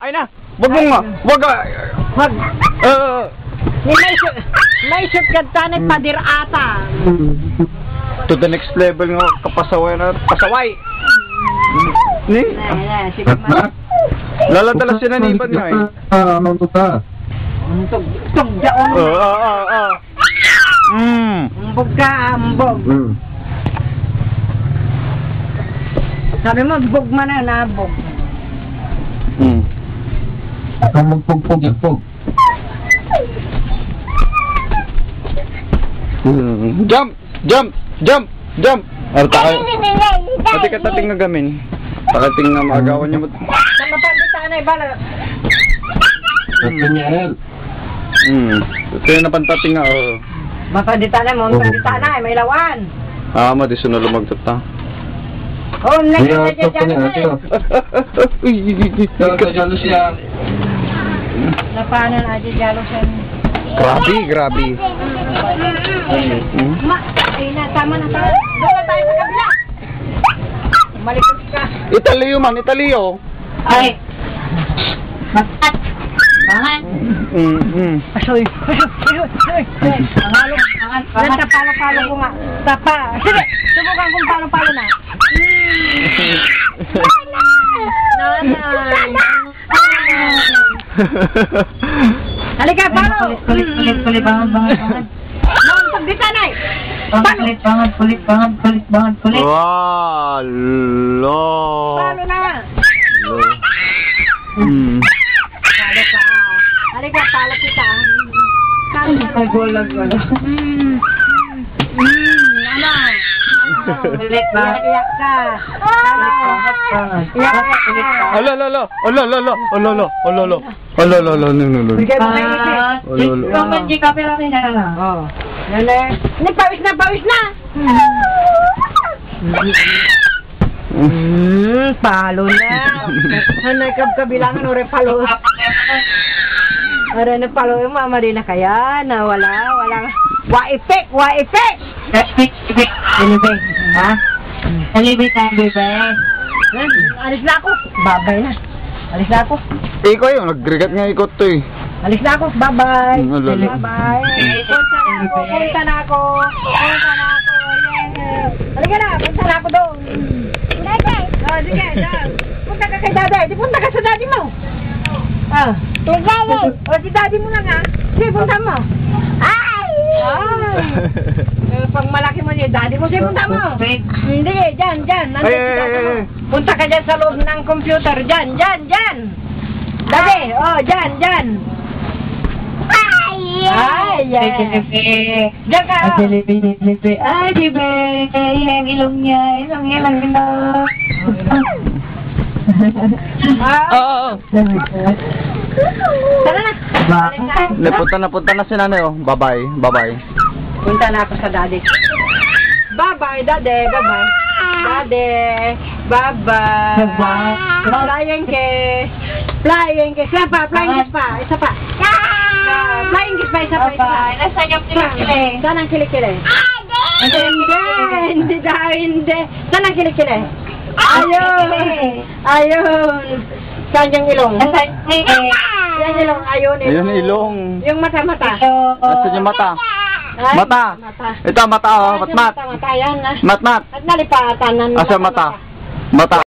Ay na! Wag mo nga! Wag! Wag! May shoot ka tanay padir ata. To the next level nga, kapasaway na. Pasaway! Ni? Sige ma. Lalatala sinaniban nga eh. Tugdaon. Ambog ka, ambog. Sabi mo, bog man na, nabog. Ang magpog-pog-pog. Jump! Jump! Jump! Jump! Pati ka tating nga gamin. Takating nga maagawan niya mo. Sa mapandita na ibala. Ito niya rin. Ito yung napantating nga. Mapandita na mo, mapandita na, may lawan. Di sunod lumagtot na. Oh, next na dyan. Jalo siya. Napanan na dyan, siya. Grabe. Ay na, tama na tayo. Doon na tayo sa kabila. Malikot ka. Italio man, Italio. Ay. Matat. Bangan. Asoy. Pangalok. Palo-palo ko nga. Tapa. Sige, subukan kong palo-palo na. Nanay. Halika, palo. Kulit, bangan. Nonton di tanay. Kulit bangan. Walo. Palo na. Halika, palo kita. Gulag. Kulit bangan. Iyak ka. Bigay mo kayo Hindi ka pala kinala. Oo. Nene. Pawis na. Palo na. Hanay kabilangan ore palo. Are na palo yung mama din na kaya na wala. Wa effect. Talibay. Ha? Talibay tayo, bebe. Alis na ako. Babay na. Alis na ako. Ikaw yun, nagrigat nga ikot to eh. Alis na ako. Bye-bye. Alala. Bye-bye. Punta na ako. Halika na. Punta na ako doon. Sige. Punta ka kay daddy. Di punta ka sa daddy mo. Si daddy mo lang ha. Sige, punta mo. Ay! Pag malaki mo niya, daddy mo, sige, punta mo. Hindi, dyan. Nandun si daddy mo. Punta ka dyan sa loob ng computer. Dyan. Daddy, dyan. Ay, yan. Diyan ka. Talibay. Ay, dibe. Yung ilong niya. Tara na. Napunta na si nanay oh. Bye-bye. Punta na ako sa daddy. Bye-bye, daddy. Flying kiss. Isa pa. Isa pa. Flying kiss pa. Nasaan yung kilikili? Saan ang kilikili? Hindi. Saan ang kilikili? Ayun. Saan yung ilong? Yan ilong. Ayun ilong. Yung mata. Nasaan yung mata? Mata. Ito mata oh. Matmat. Mata yan. Matmat. At nalipatan. Asa mata? Mata.